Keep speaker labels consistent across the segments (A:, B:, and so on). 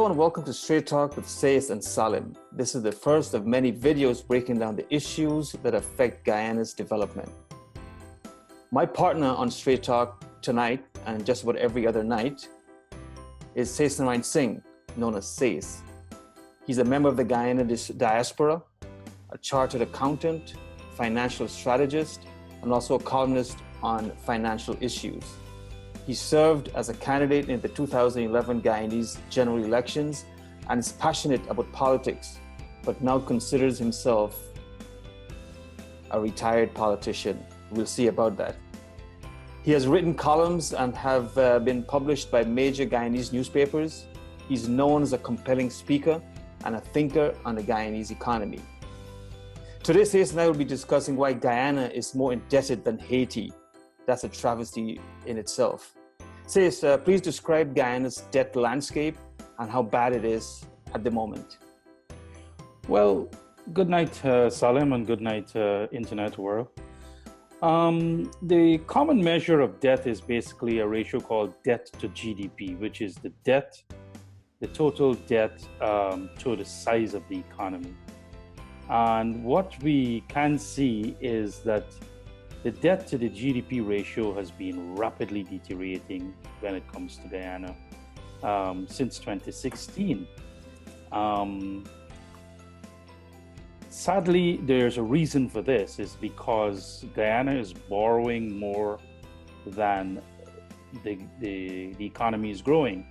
A: and welcome to Straight Talk with Sayes and Salim. This is the first of many videos breaking down the issues that affect Guyana's development. My partner on Straight Talk tonight and just about every other night is Sayes Singh, known as Sayes. He's a member of the Guyana diaspora, a chartered accountant, financial strategist, and also a columnist on financial issues. He served as a candidate in the 2011 Guyanese general elections and is passionate about politics, but now considers himself a retired politician. We'll see about that. He has written columns and have been published by major Guyanese newspapers. He's known as a compelling speaker and a thinker on the Guyanese economy. Today, Sayes and I will be discussing why Guyana is more indebted than Haiti. That's a travesty in itself. Sayes, please describe Guyana's debt landscape and how bad it is at the moment.
B: Well, good night, Salim, and good night, Internet world. The common measure of debt is basically a ratio called debt to GDP, which is the total debt to the size of the economy. And what we can see is that the debt to the GDP ratio has been rapidly deteriorating when it comes to Guyana since 2016. Sadly, there's a reason for this, is because Guyana is borrowing more than the economy is growing.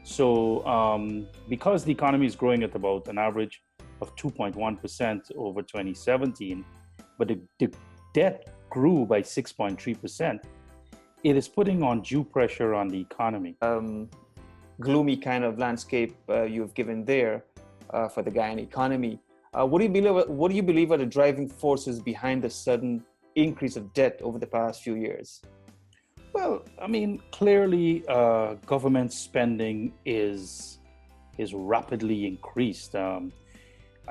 B: So because the economy is growing at about an average of 2.1% over 2017, but the debt grew by 6.3%, it is putting undue pressure on the economy.
A: Gloomy kind of landscape you've given there for the Guyana economy. What do you believe are the driving forces behind the sudden increase of debt over the past few years?
B: Well, I mean, clearly government spending is rapidly increased.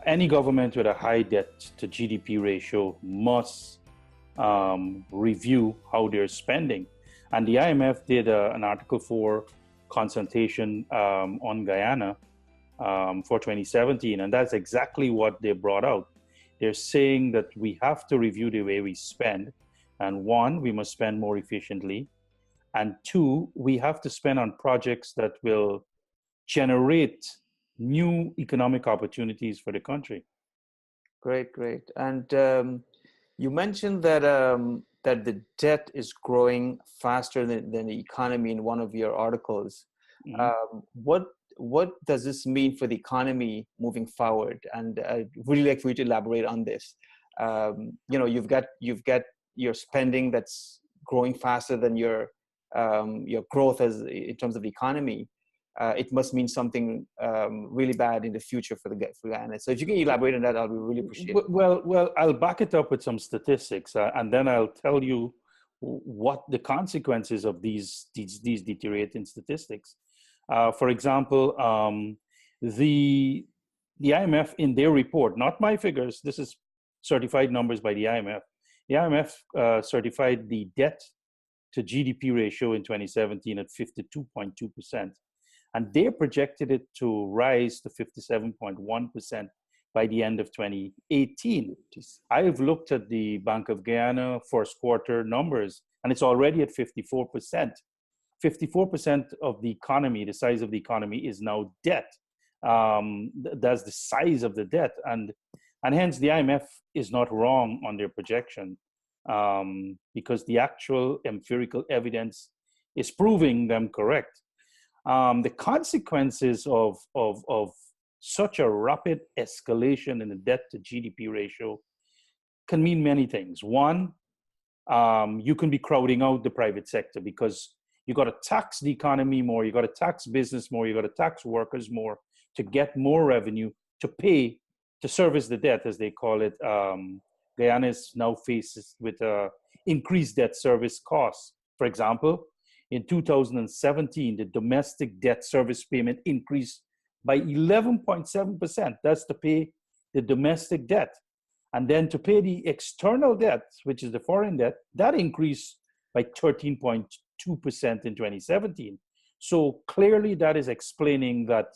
B: Any government with a high debt to GDP ratio must review how they're spending. And the IMF did an Article 4 consultation on Guyana for 2017, and that's exactly what they brought out. They're saying that we have to review the way we spend, and one, we must spend more efficiently, and two, we have to spend on projects that will generate new economic opportunities for the country.
A: Great. And you mentioned that that the debt is growing faster than the economy in one of your articles. Mm-hmm. What does this mean for the economy moving forward? And I'd really like for you to elaborate on this. You've got your spending that's growing faster than your growth in terms of the economy. It must mean something really bad in the future for Guyana. So if you can elaborate on that, I'll really appreciate it.
B: Well, I'll back it up with some statistics, and then I'll tell you what the consequences of these deteriorating statistics. For example, the IMF in their report, not my figures, this is certified numbers by the IMF. The IMF certified the debt to GDP ratio in 2017 at 52.2%. And they projected it to rise to 57.1% by the end of 2018. I've looked at the Bank of Guyana first quarter numbers, and it's already at 54%. 54% of the economy, the size of the economy, is now debt. That's the size of the debt. And hence the IMF is not wrong on their projection because the actual empirical evidence is proving them correct. The consequences of such a rapid escalation in the debt to GDP ratio can mean many things. One, you can be crowding out the private sector because you got to tax the economy more, you got to tax business more, you got to tax workers more to get more revenue to pay, to service the debt, as they call it. Guyana is now faces with increased debt service costs. For example, in 2017, the domestic debt service payment increased by 11.7%. That's to pay the domestic debt. And then to pay the external debt, which is the foreign debt, that increased by 13.2% in 2017. So clearly that is explaining that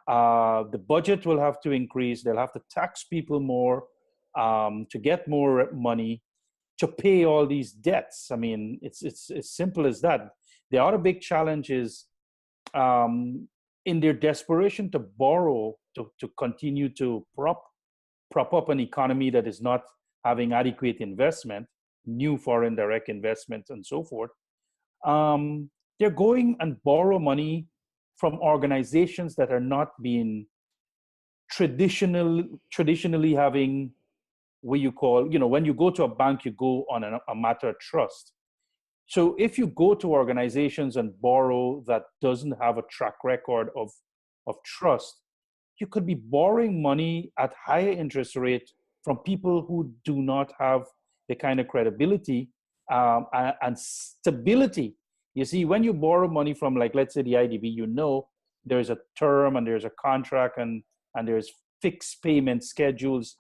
B: The budget will have to increase. They'll have to tax people more to get more money to pay all these debts. I mean, it's as simple as that. The other big challenge is in their desperation to borrow to continue to prop up an economy that is not having adequate investment, new foreign direct investment, and so forth. They're going and borrow money from organizations that are not being traditionally having what you call, when you go to a bank, you go on a matter of trust. So if you go to organizations and borrow that doesn't have a track record of trust, you could be borrowing money at higher interest rate from people who do not have the kind of credibility and stability. You see, when you borrow money from, like, let's say the IDB, there's a term and there's a contract and there's fixed payment schedules.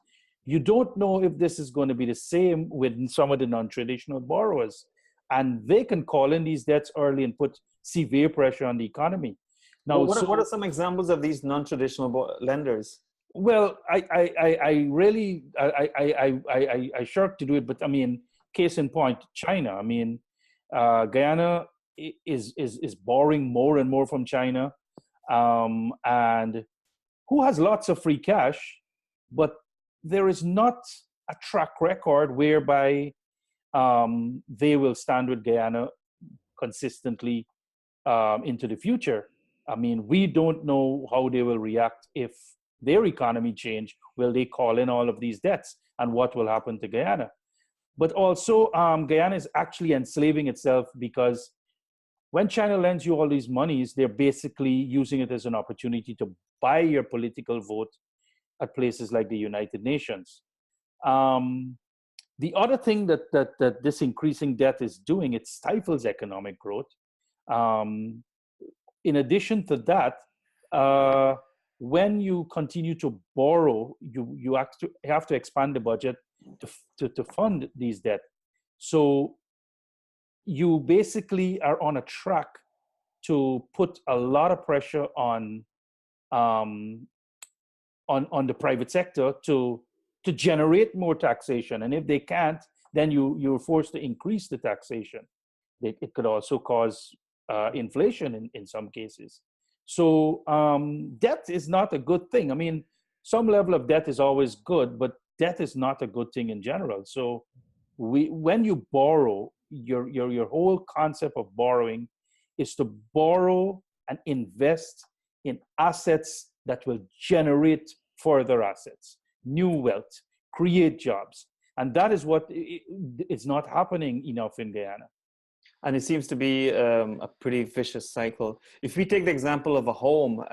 B: You don't know if this is going to be the same with some of the non-traditional borrowers. And they can call in these debts early and put severe pressure on the economy. Now,
A: what are some examples of these non-traditional lenders?
B: Well, I really shirk to do it, but I mean, case in point, China. I mean, Guyana is borrowing more and more from China, and who has lots of free cash, but there is not a track record whereby they will stand with Guyana consistently into the future. I mean, we don't know how they will react if their economy change. Will they call in all of these debts, and what will happen to Guyana? But also, Guyana is actually enslaving itself, because when China lends you all these monies, they're basically using it as an opportunity to buy your political vote at places like the United Nations. The other thing that this increasing debt is doing, it stifles economic growth. In addition to that, when you continue to borrow, you have to expand the budget to fund these debt. So you basically are on a track to put a lot of pressure on the private sector to generate more taxation. And if they can't, then you're forced to increase the taxation. It could also cause inflation in some cases. So debt is not a good thing. I mean, some level of debt is always good, but debt is not a good thing in general. So when you borrow, your whole concept of borrowing is to borrow and invest in assets that will generate further assets, new wealth, create jobs. And that is what it's not happening enough in Guyana.
A: And it seems to be a pretty vicious cycle. If we take the example of a home,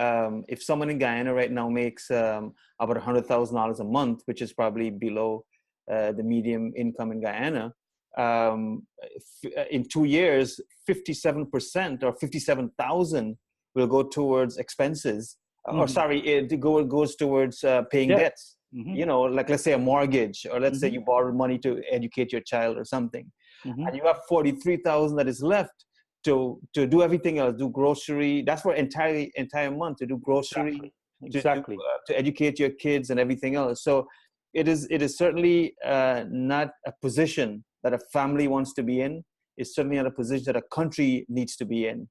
A: if someone in Guyana right now makes about $100,000 a month, which is probably below the median income in Guyana, in 2 years, 57% or 57,000 will go towards expenses. Or sorry, it goes towards paying debts. You know, like let's say a mortgage, or let's say you borrowed money to educate your child or something. And you have 43,000 that is left to do everything else, do grocery. That's for entire month, to do grocery,
B: exactly.
A: To educate your kids and everything else. So it is certainly not a position that a family wants to be in. It's certainly not a position that a country needs to be in.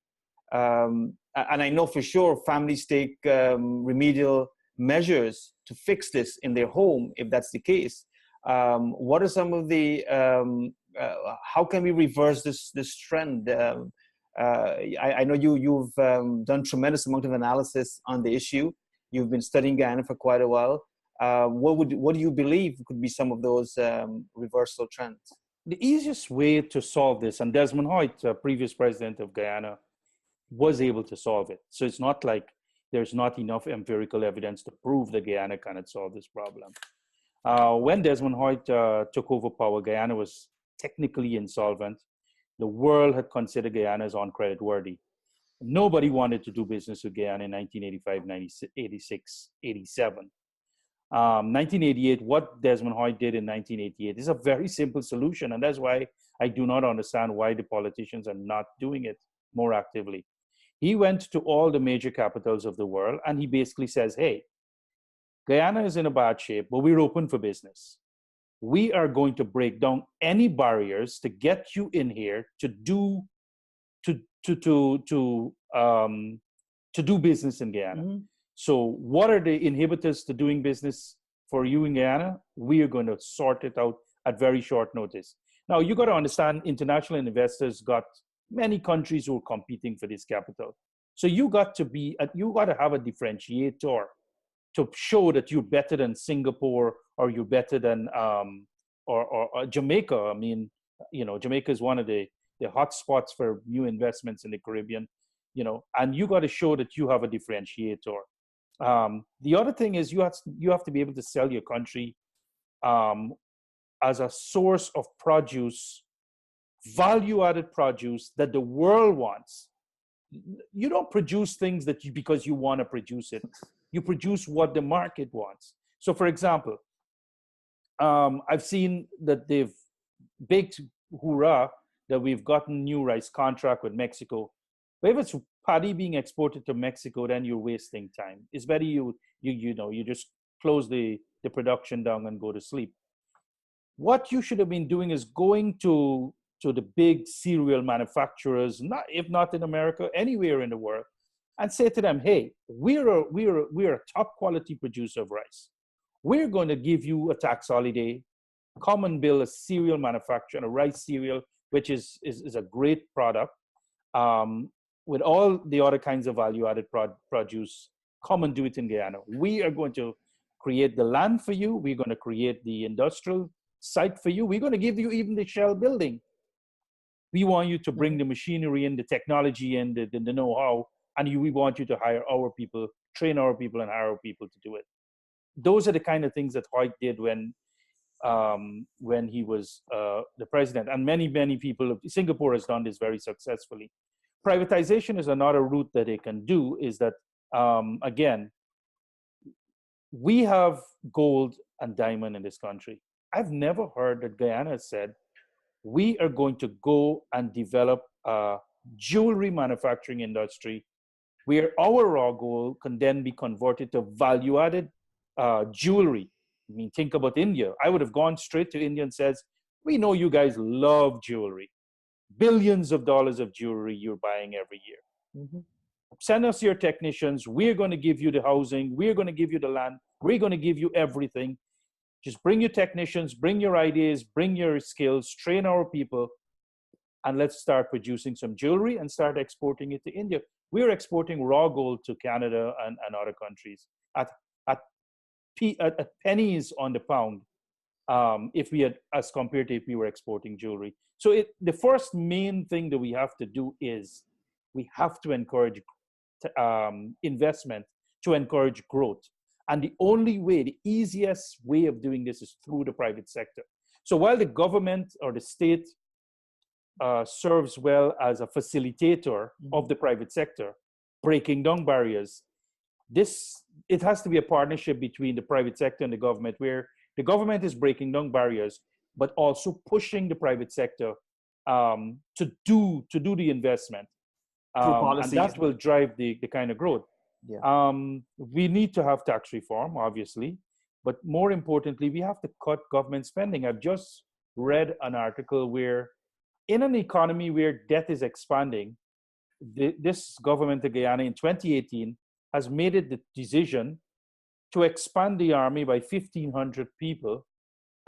A: And I know for sure families take remedial measures to fix this in their home, if that's the case. What are some of the how can we reverse this trend? I know you've done tremendous amount of analysis on the issue. You've been studying Guyana for quite a while. What do you believe could be some of those reversal trends?
B: The easiest way to solve this, and Desmond Hoyt, previous president of Guyana, was able to solve it. So it's not like there's not enough empirical evidence to prove that Guyana cannot solve this problem. When Desmond Hoyt took over power, Guyana was technically insolvent. The world had considered Guyana as uncreditworthy. Nobody wanted to do business with Guyana in 1985, 86, 87. 1988, what Desmond Hoyt did in 1988 is a very simple solution. And that's why I do not understand why the politicians are not doing it more actively. He went to all the major capitals of the world, and he basically says, hey, Guyana is in a bad shape, but we're open for business. We are going to break down any barriers to get you in here to do to to to to um, to do business in Guyana. Mm-hmm. So what are the inhibitors to doing business for you in Guyana? We are going to sort it out at very short notice. Now, you got to understand, international investors got many countries who are competing for this capital. So you got to have a differentiator to show that you're better than Singapore, or you're better than or Jamaica. I mean, Jamaica is one of the hot spots for new investments in the Caribbean, and you got to show that you have a differentiator. The other thing is you have to be able to sell your country as a source of produce, value-added produce that the world wants. You don't produce things because you want to produce it. You produce what the market wants. So, for example, I've seen that they've big hoorah that we've gotten new rice contract with Mexico. But if it's paddy being exported to Mexico, then you're wasting time. It's better you just close the production down and go to sleep. What you should have been doing is going to the big cereal manufacturers, if not in America, anywhere in the world, and say to them, hey, we're a top quality producer of rice. We're going to give you a tax holiday, come and build a cereal manufacturer, a rice cereal, which is a great product, with all the other kinds of value-added produce. Come and do it in Guyana. We are going to create the land for you. We're going to create the industrial site for you. We're going to give you even the shell building. We want you to bring the machinery and the technology and the know-how, and we want you to hire our people, train our people, and hire our people to do it. Those are the kind of things that Hoyt did when he was the president. And many people, Singapore has done this very successfully. Privatization is another route that they can do, is that, again, we have gold and diamond in this country. I've never heard that Guyana said, we are going to go and develop a jewelry manufacturing industry where our raw gold can then be converted to value-added jewelry. I mean, think about India. I would have gone straight to India and says, we know you guys love jewelry. Billions of dollars of jewelry you're buying every year. Mm-hmm. Send us your technicians. We're going to give you the housing. We're going to give you the land. We're going to give you everything. Just bring your technicians, bring your ideas, bring your skills, train our people, and let's start producing some jewelry and start exporting it to India. We're exporting raw gold to Canada and other countries at pennies on the pound, as compared to if we were exporting jewelry. So the first main thing that we have to do is we have to encourage investment to encourage growth. And the only way, the easiest way of doing this is through the private sector. So while the government or the state serves well as a facilitator of the private sector, breaking down barriers, it has to be a partnership between the private sector and the government, where the government is breaking down barriers, but also pushing the private sector to do the investment. And that will drive the kind of growth. Yeah. We need to have tax reform, obviously, but more importantly, we have to cut government spending. I've just read an article where in an economy where debt is expanding, this government of Guyana in 2018 has made it the decision to expand the army by 1,500 people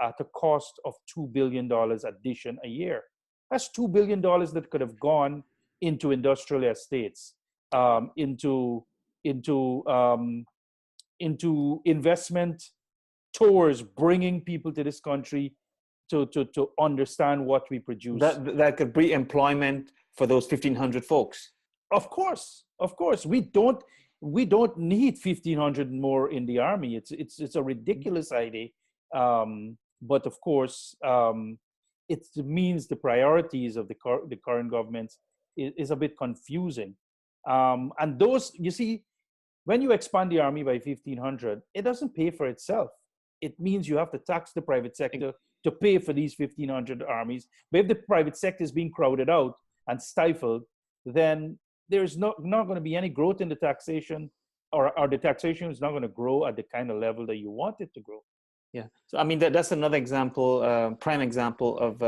B: at a cost of $2 billion addition a year. That's $2 billion that could have gone into industrial estates, into investment tours, bringing people to this country to understand what we produce.
A: That could be employment for those 1,500 folks.
B: Of course. We don't need 1,500 more in the army. It's a ridiculous idea. But of course, it means the priorities of the current government is a bit confusing. And those, you see, when you expand the army by 1,500, it doesn't pay for itself. It means you have to tax the private sector to pay for these 1,500 armies. But if the private sector is being crowded out and stifled, then there's not going to be any growth in the taxation, or the taxation is not going to grow at the kind of level that you want it to grow.
A: Yeah. So I mean that's another example, prime example of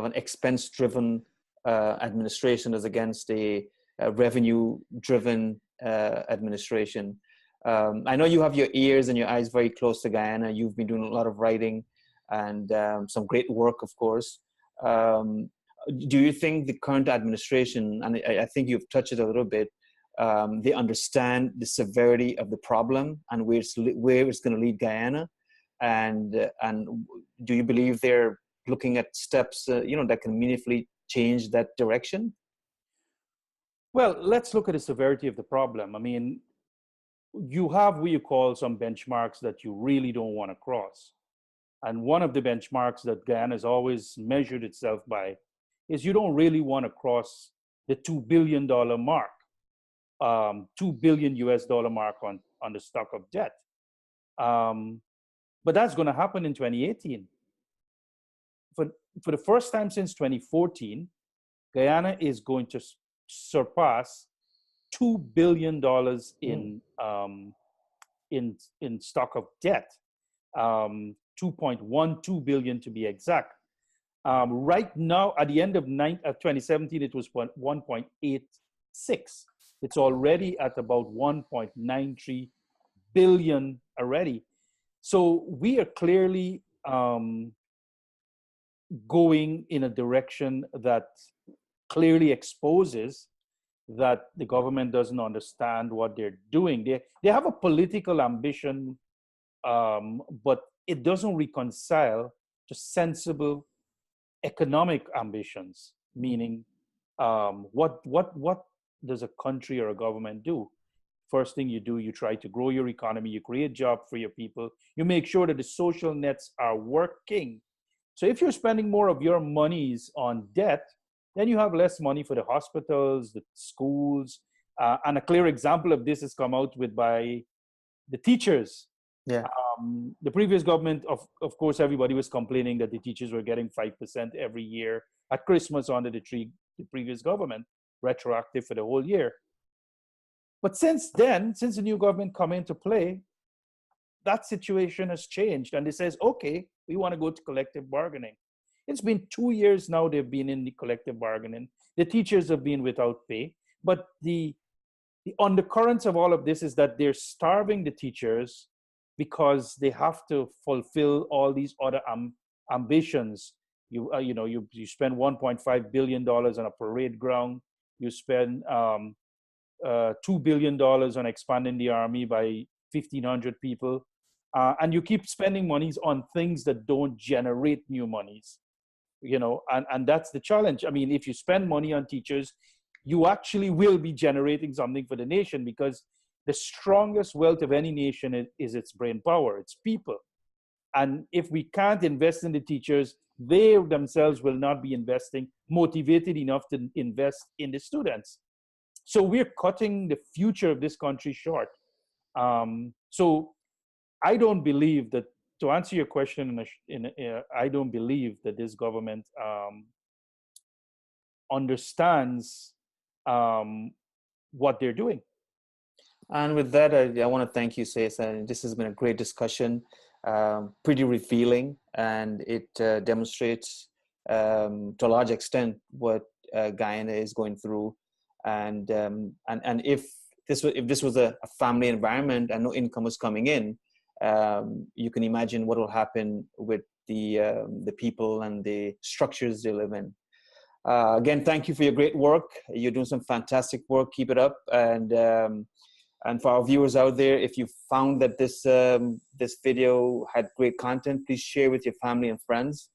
A: an expense-driven administration as against a revenue-driven administration. I know you have your ears and your eyes very close to Guyana. You've been doing a lot of writing and some great work, of course. Do you think the current administration, and I think you've touched it a little bit, they understand the severity of the problem and where it's going to lead Guyana? And do you believe they're looking at steps that can meaningfully change that direction?
B: Well, let's look at the severity of the problem. I mean, you have what you call some benchmarks that you really don't want to cross. And one of the benchmarks that Guyana has always measured itself by is you don't really want to cross the $2 billion mark, $2 billion US mark on the stock of debt. But that's going to happen in 2018. For the first time since 2014, Guyana is going to surpass $2 billion in stock of debt, 2.12 billion to be exact. Right now, at the end of 2017, it was 1.86. It's already at about 1.93 billion already. So we are clearly going in a direction that clearly exposes that the government doesn't understand what they're doing. They have a political ambition, but it doesn't reconcile to sensible economic ambitions. Meaning, what does a country or a government do? First thing you do, you try to grow your economy, you create jobs for your people, you make sure that the social nets are working. So if you're spending more of your monies on debt, then you have less money for the hospitals, the schools, and a clear example of this has come out by the teachers.
A: Yeah.
B: The previous government, of course, everybody was complaining that the teachers were getting 5% every year at Christmas under the previous government, retroactive for the whole year. But since then, since the new government come into play, that situation has changed. And it says, okay, we want to go to collective bargaining. It's been 2 years now they've been in the collective bargaining. The teachers have been without pay. But the undercurrents of all of this is that they're starving the teachers because they have to fulfill all these other ambitions. You spend $1.5 billion on a parade ground. You spend $2 billion on expanding the army by 1,500 people. And you keep spending monies on things that don't generate new monies, and that's the challenge. I mean, if you spend money on teachers, you actually will be generating something for the nation, because the strongest wealth of any nation is its brain power, its people. And if we can't invest in the teachers, they themselves will not be motivated enough to invest in the students. So we're cutting the future of this country short. So I don't believe that, to answer your question, I don't believe that this government understands what they're doing.
A: And with that, I want to thank you, Cesar. This has been a great discussion, pretty revealing, and it demonstrates to a large extent what Guyana is going through. And if this was a family environment and no income was coming in, you can imagine what will happen with the people and the structures they live in. Again, thank you for your great work. You're doing some fantastic work. Keep it up. And for our viewers out there, if you found that this video had great content, please share with your family and friends.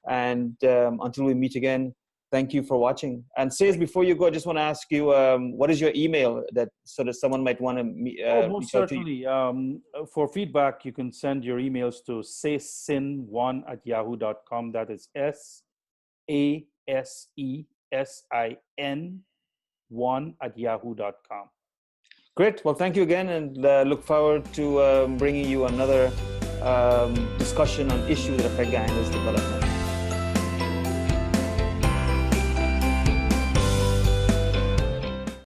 A: And until we meet again, thank you for watching. And Cez, before you go, I just want to ask you, what is your email so that someone might want to
B: most certainly. For feedback, you can send your emails to sasin1@yahoo.com. That is SASESIN1@yahoo.com.
A: Great. Well, thank you again, and look forward to bringing you another discussion on issues that affect Guyana's development.